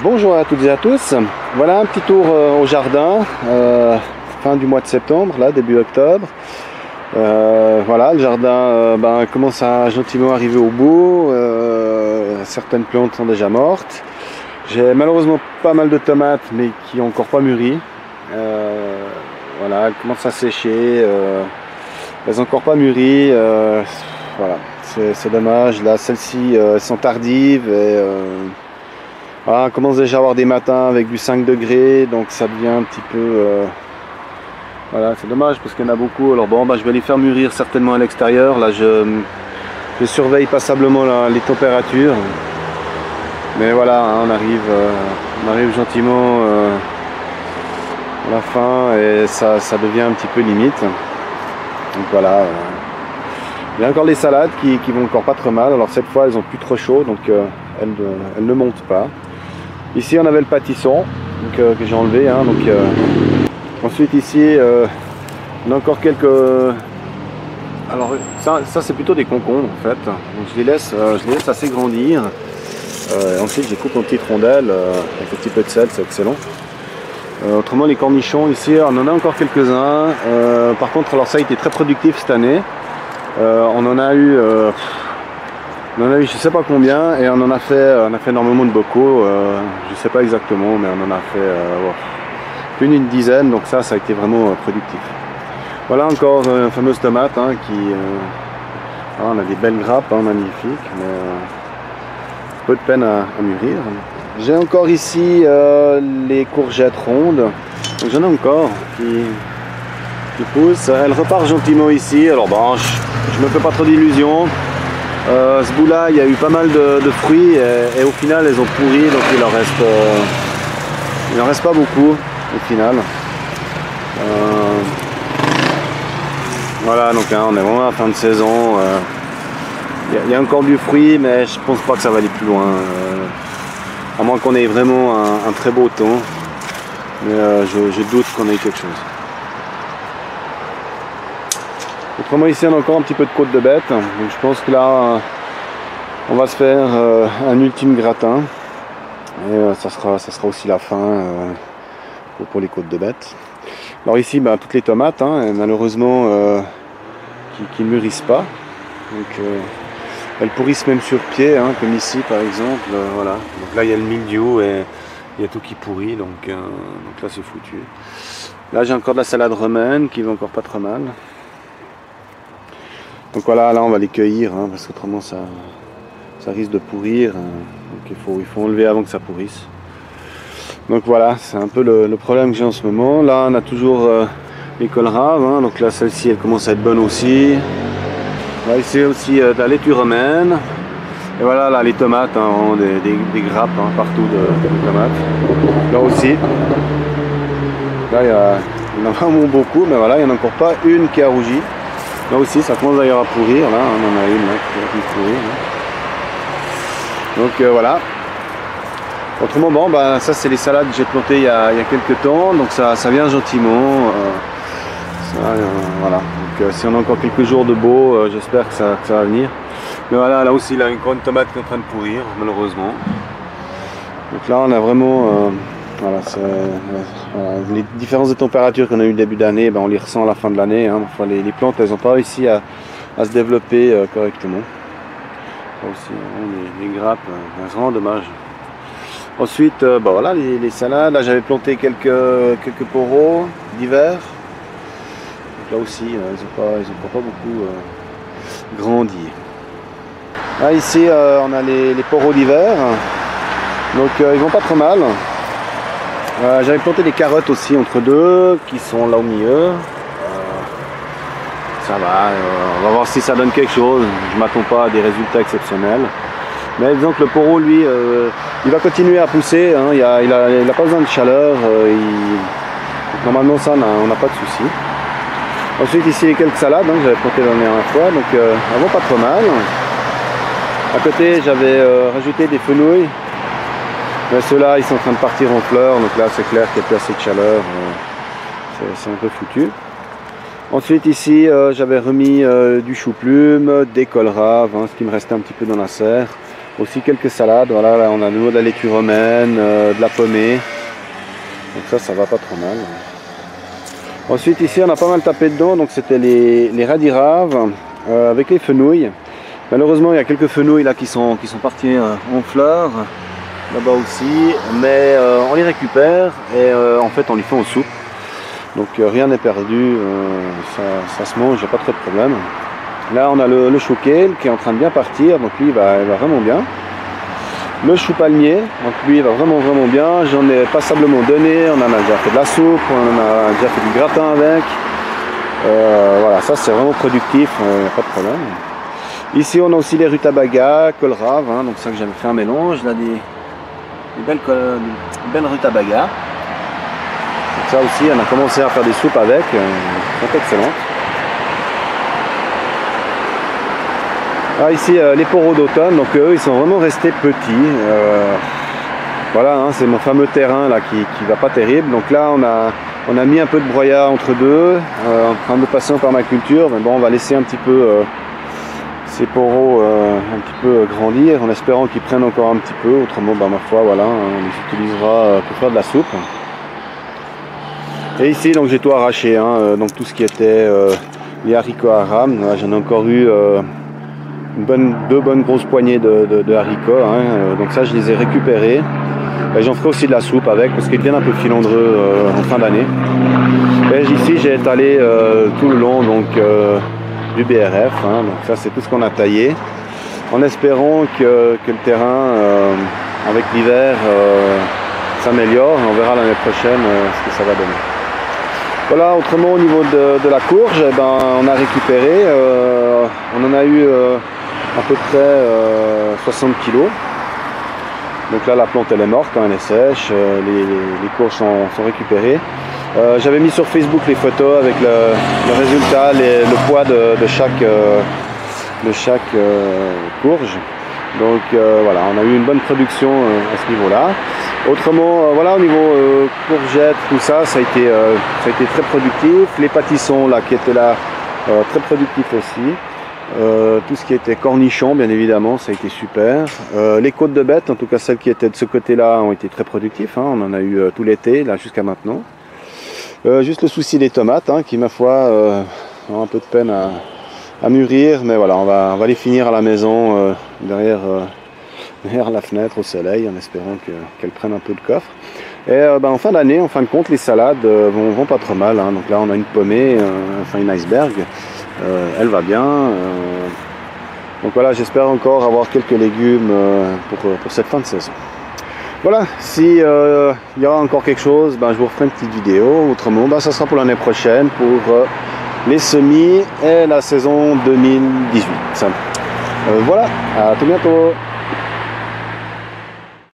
Bonjour à toutes et à tous. Voilà un petit tour au jardin, fin du mois de septembre, là début octobre. Voilà, le jardin commence à gentiment arriver au bout. Certaines plantes sont déjà mortes. J'ai malheureusement pas mal de tomates, mais qui n'ont encore pas mûri. Voilà, elles commencent à sécher. Elles n'ont encore pas mûri. Voilà, c'est dommage. Là, celles-ci sont tardives et voilà, on commence déjà à avoir des matins avec du 5 degrés, donc ça devient un petit peu... voilà, c'est dommage parce qu'il y en a beaucoup. Alors bon, je vais les faire mûrir certainement à l'extérieur. Là, je surveille passablement les températures. Mais voilà, hein, on arrive gentiment à la fin et ça devient un petit peu limite. Donc voilà. Il y a encore les salades qui vont encore pas trop mal. Alors cette fois, elles ont plus trop chaud, donc elles ne montent pas. Ici on avait le pâtisson que j'ai enlevé, hein, donc, ensuite ici on a encore quelques... Alors ça c'est plutôt des concombres en fait, donc je les laisse assez grandir. Ensuite je les coupe en petites rondelles avec un petit peu de sel, c'est excellent. Autrement les cornichons ici on en a encore quelques-uns. Par contre alors ça a été très productif cette année. On en a eu je sais pas combien et on a fait énormément de bocaux, je sais pas exactement, mais on en a fait plus d'une dizaine, donc ça a été vraiment productif. Voilà encore une fameuse tomate hein, on a des belles grappes hein, magnifiques, mais peu de peine à mûrir. J'ai encore ici les courgettes rondes, donc j'en ai encore qui poussent, elles repartent gentiment ici. Alors bon, je me fais pas trop d'illusions. Ce bout-là, il y a eu pas mal de fruits et au final, elles ont pourri, donc il en reste pas beaucoup au final. Voilà, donc là, on est vraiment à la fin de saison. Il y a encore du fruit, mais je pense pas que ça va aller plus loin. À moins qu'on ait vraiment un très beau temps, mais je doute qu'on ait quelque chose. Autrement ici on a encore un petit peu de côte de bête, donc je pense que là on va se faire un ultime gratin et ça sera aussi la fin pour les côtes de bête. Alors ici toutes les tomates hein, malheureusement qui ne mûrissent pas, donc elles pourrissent même sur pied hein, comme ici par exemple. Voilà, donc là il y a le mildiou et il y a tout qui pourrit, donc là c'est foutu. Là j'ai encore de la salade romaine qui va encore pas trop mal. Donc voilà, là on va les cueillir hein, parce qu'autrement ça risque de pourrir. Donc il faut enlever avant que ça pourrisse. Donc voilà, c'est un peu le problème que j'ai en ce moment. Là on a toujours les kohlrabi, hein, donc là celle-ci elle commence à être bonne aussi. Là ici aussi de la laitue romaine. Et voilà là les tomates, hein, des grappes hein, partout de tomates. Là aussi. Là il y en a vraiment beaucoup, mais voilà, il n'y en a encore pas une qui a rougi. Là aussi ça commence d'ailleurs à pourrir, là on en a une là, qui a pu pourrir. Là. Donc voilà. Autrement bon, ça c'est les salades que j'ai plantées il y a quelques temps, donc ça vient gentiment. Voilà. Donc si on a encore quelques jours de beau, j'espère que ça va venir. Mais voilà, là aussi il y a une grande tomate qui est en train de pourrir, malheureusement. Donc là on a vraiment... voilà, les différences de température qu'on a eu début d'année, on les ressent à la fin de l'année. Hein. Enfin, les plantes, elles n'ont pas réussi à se développer correctement. Là aussi, les grappes, c'est vraiment dommage. Ensuite, voilà, les salades. Là, j'avais planté quelques poros d'hiver. Là aussi, ils n'ont pas beaucoup grandi. Là, ici, on a les poros d'hiver. Donc, ils vont pas trop mal. J'avais planté des carottes aussi entre deux qui sont là au milieu. Ça va, on va voir si ça donne quelque chose. Je ne m'attends pas à des résultats exceptionnels. Mais disons que le poro lui il va continuer à pousser, hein. Il a pas besoin de chaleur. Normalement ça on n'a pas de souci. Ensuite ici les quelques salades hein, que j'avais plantées la dernière fois, donc elles vont pas trop mal. À côté j'avais rajouté des fenouils. Mais ceux-là, ils sont en train de partir en fleurs, donc là, c'est clair qu'il n'y a plus assez de chaleur. C'est un peu foutu. Ensuite, ici, j'avais remis du chou-plume, des kohlrabi, hein, ce qui me restait un petit peu dans la serre. Aussi quelques salades, voilà, là on a de nouveau de la laitue romaine, de la pommée. Donc ça va pas trop mal. Ensuite ici on a pas mal tapé dedans, donc c'était les radiraves avec les fenouilles. Malheureusement il y a quelques fenouilles là qui sont parties en fleurs, là-bas aussi, mais on les récupère et en fait on les fait en soupe. Donc rien n'est perdu, ça se mange, il n'y a pas trop de problème. Là on a le chou kale qui est en train de bien partir, donc lui il va vraiment bien. Le chou palmier, donc lui il va vraiment bien, j'en ai passablement donné, on en a déjà fait de la soupe, on en a déjà fait du gratin avec. Voilà, ça c'est vraiment productif, pas de problème. Ici on a aussi les rutabagas, kohlrabi, hein, donc ça que j'avais fait un mélange, là des belles rutabagas. Donc ça aussi on a commencé à faire des soupes avec, sont excellentes. Ah, ici les poros d'automne, donc eux ils sont vraiment restés petits. Voilà, hein, c'est mon fameux terrain là qui va pas terrible. Donc là on a mis un peu de broyat entre deux, en train de passer en permaculture. Mais bon, on va laisser un petit peu ces poros un petit peu grandir, en espérant qu'ils prennent encore un petit peu. Autrement, ma foi, voilà, on les utilisera pour faire de la soupe. Et ici donc j'ai tout arraché, hein, donc tout ce qui était les haricots à rame. J'en ai encore eu deux bonnes grosses poignées de haricots, hein, donc ça je les ai récupérés. J'en ferai aussi de la soupe avec parce qu'ils deviennent un peu filandreux en fin d'année. Et ici j'ai étalé tout le long donc, du BRF, hein, donc ça c'est tout ce qu'on a taillé en espérant que le terrain avec l'hiver s'améliore. On verra l'année prochaine ce que ça va donner. Voilà, autrement au niveau de la courge, eh ben, on a récupéré, on en a eu à peu près 60 kg. Donc là la plante elle est morte, hein, elle est sèche, les courges sont récupérées. J'avais mis sur Facebook les photos avec le résultat, le poids de chaque courge. Donc voilà, on a eu une bonne production à ce niveau-là. Autrement, voilà, au niveau courgettes, tout ça, ça a été très productif. Les pâtissons là qui étaient là, très productifs aussi. Tout ce qui était cornichons, bien évidemment, ça a été super. Les côtes de bêtes, en tout cas celles qui étaient de ce côté-là, ont été très productifs, hein. On en a eu tout l'été, là jusqu'à maintenant. Juste le souci des tomates, hein, qui ma foi ont un peu de peine à mûrir, mais voilà, on va les finir à la maison derrière la fenêtre au soleil, en espérant qu'elles prennent un peu de coffre. Et en fin d'année, en fin de compte, les salades vont pas trop mal, hein. Donc là on a une pommée, enfin une iceberg. Elle va bien, donc voilà, j'espère encore avoir quelques légumes pour cette fin de saison. Voilà, si il y aura encore quelque chose, je vous referai une petite vidéo. Autrement, ça sera pour l'année prochaine pour les semis et la saison 2018. Voilà, à tout bientôt.